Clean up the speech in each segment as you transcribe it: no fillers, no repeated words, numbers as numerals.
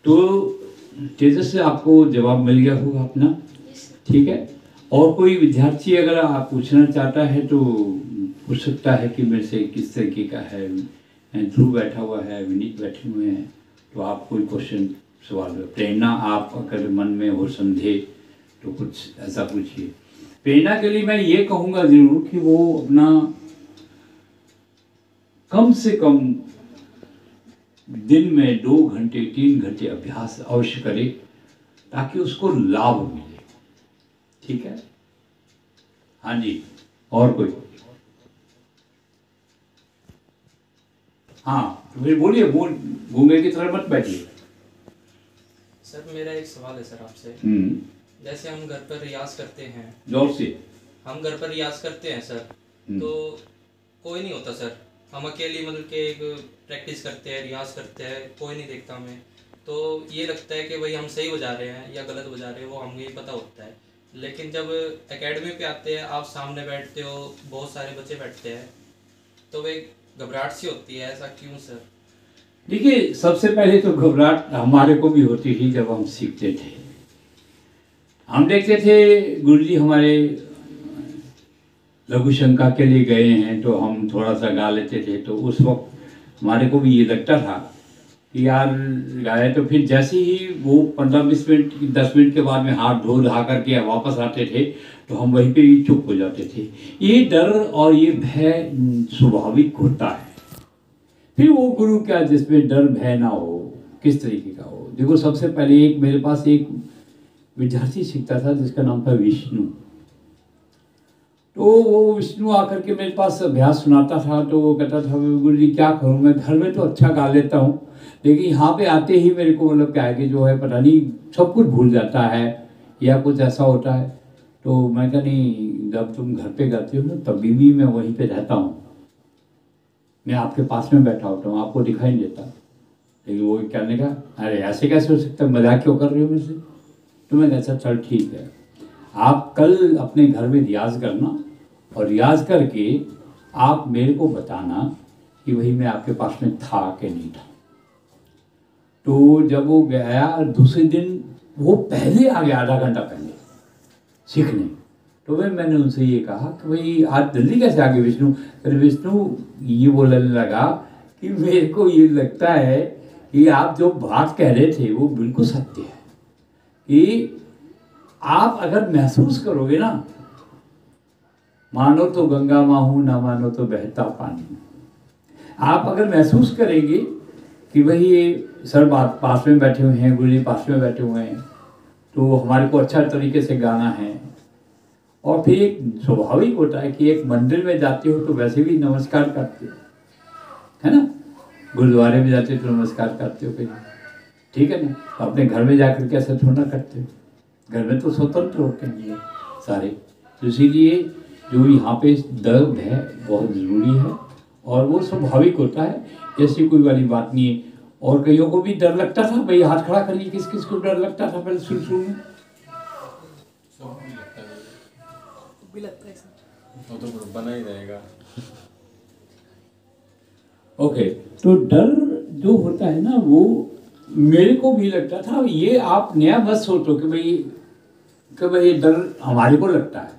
तो तेजस से आपको जवाब मिल गया होगा अपना, ठीक है। और कोई विद्यार्थी अगर आप पूछना चाहता है तो पूछ सकता है कि मेरे से किस तरीके का है। ध्रुव बैठा हुआ है, विनीत बैठे हुए हैं, तो आप कोई क्वेश्चन सवाल प्रेरणा आप अगर मन में हो समझे तो कुछ ऐसा पूछिए। प्रेरणा के लिए मैं ये कहूँगा जरूर कि वो अपना कम से कम दिन में 2 घंटे 3 घंटे अभ्यास अवश्य करे ताकि उसको लाभ मिले, ठीक है। हाँ जी, और कोई? हाँ तो फिर बोलिए, गूंगे की तरह मत बैठिए। सर मेरा एक सवाल है सर आपसे। जैसे हम घर पर रियाज करते हैं, जोर से हम घर पर रियाज करते हैं सर, तो कोई नहीं होता सर, हम अकेले मतलब के एक प्रैक्टिस करते हैं, रियाज करते हैं, कोई नहीं देखता हमें, तो ये लगता है कि भाई हम सही बजा रहे हैं या गलत बजा रहे हैं, वो हमें पता होता है। लेकिन जब एकेडमी पे आते हैं, आप सामने बैठते हो, बहुत सारे बच्चे बैठते हैं, तो वे घबराहट सी होती है, ऐसा क्यों सर? देखिए, सबसे पहले तो घबराहट हमारे को भी होती थी जब हम सीखते थे। हम देखते थे गुरुजी हमारे लघु शंका के लिए गए हैं तो हम थोड़ा सा गा लेते थे, तो उस वक्त हमारे को भी ये लगता था कि यार गाए, तो फिर जैसे ही वो 15-20 मिनट 10 मिनट के बाद में हाथ धो धा करके वापस आते थे तो हम वहीं पे ही चुप हो जाते थे। ये डर और ये भय स्वाभाविक होता है। फिर वो गुरु क्या जिसमें डर भय ना हो, किस तरीके का हो। देखो, सबसे पहले एक मेरे पास एक विद्यार्थी सीखता था जिसका नाम था विष्णु। तो वो विष्णु आकर के मेरे पास अभ्यास सुनाता था, तो वो कहता था गुरु जी क्या करूँ, मैं घर में तो अच्छा गा लेता हूँ लेकिन यहाँ पे आते ही मेरे को मतलब क्या है कि जो है पता नहीं सब कुछ भूल जाता है या कुछ ऐसा होता है। तो मैं कहा नहीं, जब तुम घर पे गाते हो ना तभी भी मैं वहीं पे रहता हूँ, मैं आपके पास में बैठा होता हूँ, आपको दिखाई नहीं देता। लेकिन वो कहने का अरे ऐसे कैसे हो सकता है, मजाक क्यों कर रहे हो मेरे से। तो मैं कहता चल ठीक है, आप कल अपने घर में रियाज करना और रियाज करके आप मेरे को बताना कि वही मैं आपके पास में था कि नहीं था। तो जब वो गया दूसरे दिन वो पहले आ गया, आधा घंटा पहले सीखने। तो भाई मैंने उनसे ये कहा कि भाई आज जल्दी कैसे आ गए विष्णु। फिर विष्णु ये बोलने लगा कि मेरे को ये लगता है कि आप जो बात कह रहे थे वो बिल्कुल सत्य है कि आप अगर महसूस करोगे ना, मानो तो गंगा माहू ना मानो तो बहता पानी, आप अगर महसूस करेंगे कि भाई ये सर बात पास में बैठे हुए हैं, गुरु जी पास में बैठे हुए हैं, तो हमारे को अच्छा तरीके से गाना है। और फिर एक स्वाभाविक होता है कि एक मंदिर में जाते हो तो वैसे भी नमस्कार करते हो, है ना, गुरुद्वारे में जाते हो तो नमस्कार करते हो कहीं, ठीक है ना। तो अपने घर में जाकर के ऐसा थोड़ा करते हो, घर में तो स्वतंत्र होते हैं सारे। तो इसीलिए जो यहाँ पे दर्द है बहुत ज़रूरी है और वो स्वाभाविक होता है, ऐसी कोई वाली बात नहीं है। और कईयों को भी डर लगता था, भाई हाथ खड़ा करिए, किस किस को डर लगता था पहले शुरू में? भी लगता है वो तो बना ही रहेगा। ओके, तो डर जो होता है ना वो मेरे को भी लगता था। ये आप नया मत सोचो कि भाई डर हमारे को लगता है।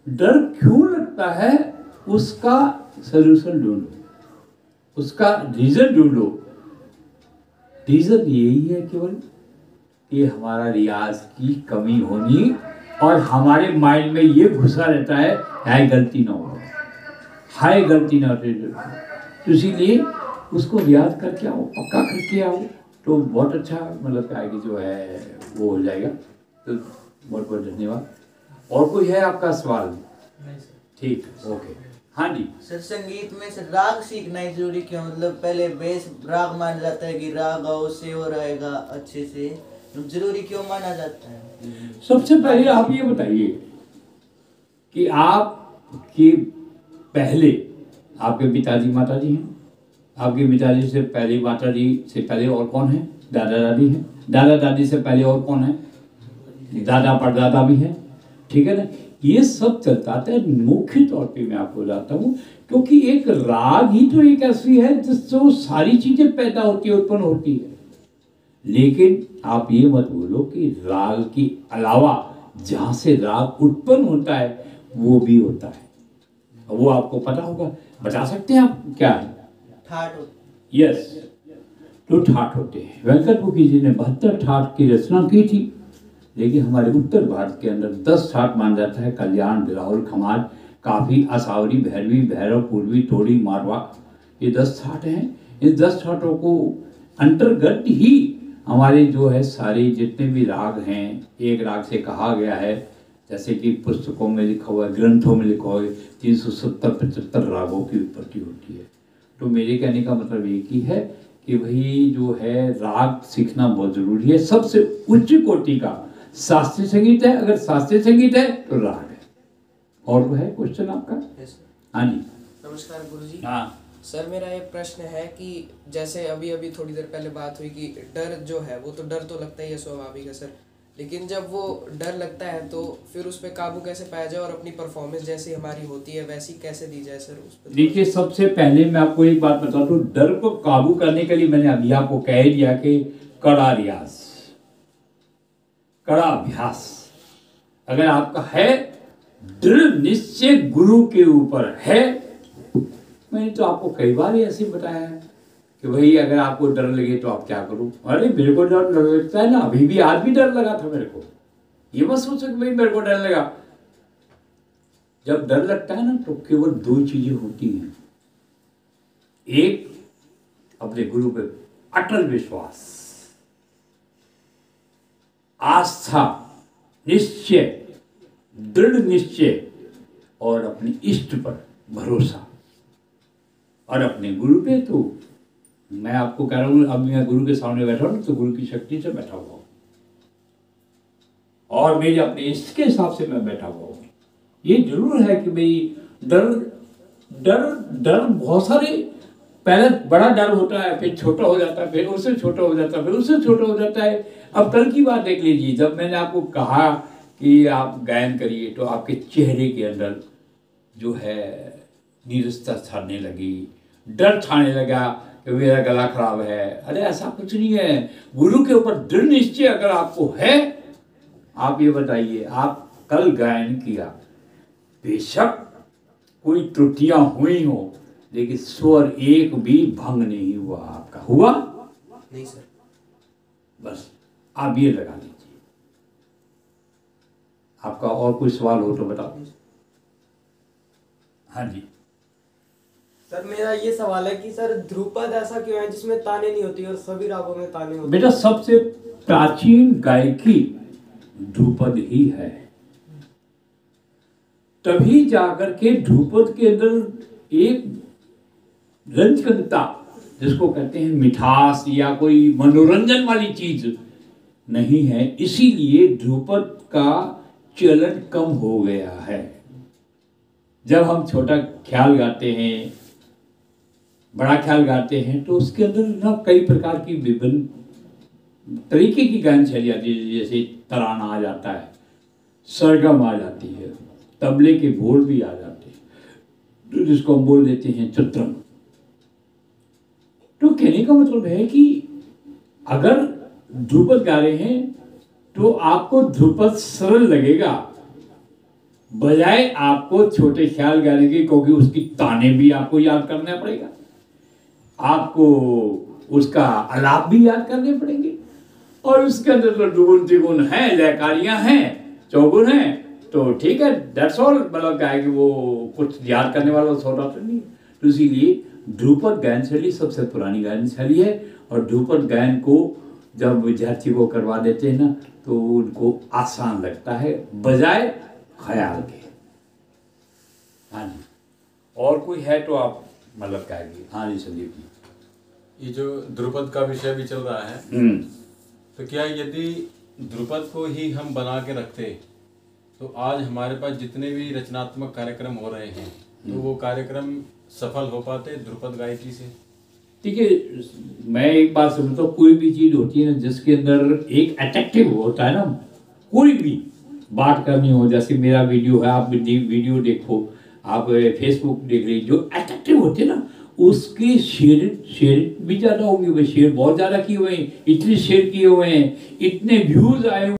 डर क्यों लगता है उसका सलूशन ढूंढो, उसका रीजन ढूंढो। रीजन यही है केवल कि हमारा रियाज की कमी होनी और हमारे माइंड में ये घुसा रहता है हाय गलती ना हो, हाय गलती ना हो। तो इसीलिए उसको रियाज करके आओ, पक्का करके आओ तो बहुत अच्छा मतलब क्या है कि जो है वो हो जाएगा। तो बहुत बहुत धन्यवाद। और कोई है आपका सवाल? नहीं सर। ठीक, ओके। हाँ जी सर, संगीत में सर राग सीखना ही जरूरी क्यों? मतलब पहले बेस राग माना जाता है कि राग गाओ से हो रहेगा अच्छे से, जरूरी क्यों माना जाता है? सबसे पहले आप ये बताइए कि आपके पहले आपके पिताजी माताजी हैं, आपके पिताजी से पहले माताजी से पहले और कौन है? दादा दादी हैं, दादा दादी से पहले और कौन है? दादा परदादा भी है, ठीक है ना। ये सब चलता है। मुख्य तौर पे मैं आपको बताता हूँ क्योंकि एक राग ही तो एक ऐसी है जिससे वो सारी चीजें पैदा होती है, उत्पन्न होती है। लेकिन आप ये मत बोलो कि राग के अलावा जहाँ से राग उत्पन्न होता है वो भी होता है। वो आपको पता होगा, बता सकते हैं आप क्या है? ठाट यस, तो ठाट होते हैं। वेंकट मुखी जी ने 72 ठाट की रचना की थी, लेकिन हमारे उत्तर भारत के अंदर 10 ठाट मान जाता है। कल्याण, बिलावल, खमार, काफी, असावरी, भैरवी, भैरव, पूर्वी, तोड़ी, मारवा, ये 10 ठाट हैं। इन 10 ठाटों को अंतर्गत ही हमारे जो है सारे जितने भी राग हैं, एक राग से कहा गया है, जैसे कि पुस्तकों में लिखा हुआ है, ग्रंथों में लिखा हुआ है, 370-75 रागों की उत्पत्ति होती है। तो मेरे कहने का मतलब एक ही है कि भाई जो है राग सीखना बहुत जरूरी है। सबसे उच्च कोटि का शास्त्रीय संगीत है, अगर शास्त्रीय संगीत है तो राग है। और वो है क्वेश्चन आपका? हाँ जी, नमस्कार गुरुजी। हाँ सर, मेरा एक प्रश्न है कि जैसे अभी अभी थोड़ी देर पहले बात हुई कि डर जो है वो तो डर तो लगता ही है, स्वाभाविक है सर, लेकिन जब वो डर लगता है तो फिर उस पर काबू कैसे पाया जाए और अपनी परफॉर्मेंस जैसी हमारी होती है वैसी कैसे दी जाए सर उस पर? देखिए, सबसे पहले मैं आपको एक बात बता दूं, डर को काबू करने के लिए मैंने अभी आपको कह दिया कि कड़ा रियाज, कड़ा अभ्यास अगर आपका है, दृढ़ निश्चय गुरु के ऊपर है। मैंने तो आपको कई बार ऐसे बताया है कि भाई अगर आपको डर लगे तो आप क्या करो। अरे मेरे को डर लगता है ना, अभी भी आज भी डर लगा था मेरे को। ये मत सोचो कि भाई मेरे को डर लगा। जब डर लगता है ना तो केवल 2 चीजें होती हैं। एक, अपने गुरु पे अटल विश्वास, आस्था, निश्चय, दृढ़ निश्चय, और अपने इष्ट पर भरोसा। और अपने गुरु पे तो मैं आपको कह रहा हूं, अब मैं गुरु के सामने बैठा हूं तो गुरु की शक्ति से बैठा हुआ हूं, और मेरे अपने इष्ट के हिसाब से मैं बैठा हुआ हूं। ये जरूर है कि भाई डर डर डर बहुत सारे, पहले बड़ा डर होता है, फिर छोटा हो जाता है, फिर उससे छोटा हो जाता है, फिर उससे छोटा हो जाता है। अब कल की बात देख लीजिए, जब मैंने आपको कहा कि आप गायन करिए तो आपके चेहरे के अंदर जो है नीरसता छाने लगी, डर छाने लगा कि मेरा गला खराब है। अरे ऐसा कुछ नहीं है। गुरु के ऊपर दृढ़ निश्चय अगर आपको है, आप ये बताइए, आप कल गायन किया, बेशक कोई त्रुटियां हुई हो, लेकिन स्वर एक भी भंग नहीं हुआ आपका। हुआ? नहीं सर। बस आप ये लगा लीजिए। आपका और कोई सवाल हो तो बताओ। हाँ जी सर, मेरा ये सवाल है कि सर ध्रुपद ऐसा क्यों है जिसमें ताने नहीं होती और सभी रागों में ताने होते? बेटा, सबसे प्राचीन गायकी ध्रुपद ही है। तभी जाकर के ध्रुपद के अंदर एक रंजकता, जिसको कहते हैं मिठास या कोई मनोरंजन वाली चीज नहीं है, इसीलिए ध्रुपद का चलन कम हो गया है। जब हम छोटा ख्याल गाते हैं, बड़ा ख्याल गाते हैं, तो उसके अंदर ना कई प्रकार की विभिन्न तरीके की गायन शैली आती है। जैसे तराना आ जाता है, सरगम आ जाती है, तबले के बोल भी आ जाते हैं, जिसको हम बोल देते हैं चित्रम। तो कहने का मतलब है कि अगर ध्रुपद गा रहे हैं तो आपको ध्रुपद सरल लगेगा, बजाय आपको छोटे ख्याल गाने के, क्योंकि उसकी ताने भी आपको याद करना पड़ेगा, आपको उसका आलाप भी याद करने पड़ेंगे, और उसके अंदर तो दुगुन तिगुन है, लयकारियां हैं, चौगुन हैं, तो ठीक है, दैट्स ऑल। मतलब क्या है कि वो कुछ याद करने वाला छोटा तो नहीं। तो इसीलिए ध्रुपद गायन शैली सबसे पुरानी गायन शैली है, और ध्रुपद गायन को जब विद्यार्थी को करवा देते हैं ना तो उनको आसान लगता है, बजाय ख्याल के। हाँ जी, और कोई है तो आप मतलब कहेंगे? हाँ जी संदीप जी। ये जो ध्रुपद का विषय भी चल रहा है, तो क्या यदि ध्रुपद को ही हम बना के रखते तो आज हमारे पास जितने भी रचनात्मक कार्यक्रम हो रहे हैं तो वो कार्यक्रम सफल हो पाते ध्रुपद गायकी से? देखिए, मैं एक बात समझता हूँ, कोई भी चीज होती है ना जिसके अंदर एक अट्रैक्टिव होता है ना, कोई भी बात करनी हो, जैसे मेरा वीडियो है, आप वीडियो देखो, आप फेसबुक देख लीजिए, जो अट्रैक्टिव होते हैं ना उसकी शेयर भी ज़्यादा होंगे, वो शेयर बहुत ज़्यादा किए हुए हैं, इतने शेयर किए हुए हैं, इतने व्यूज़ आए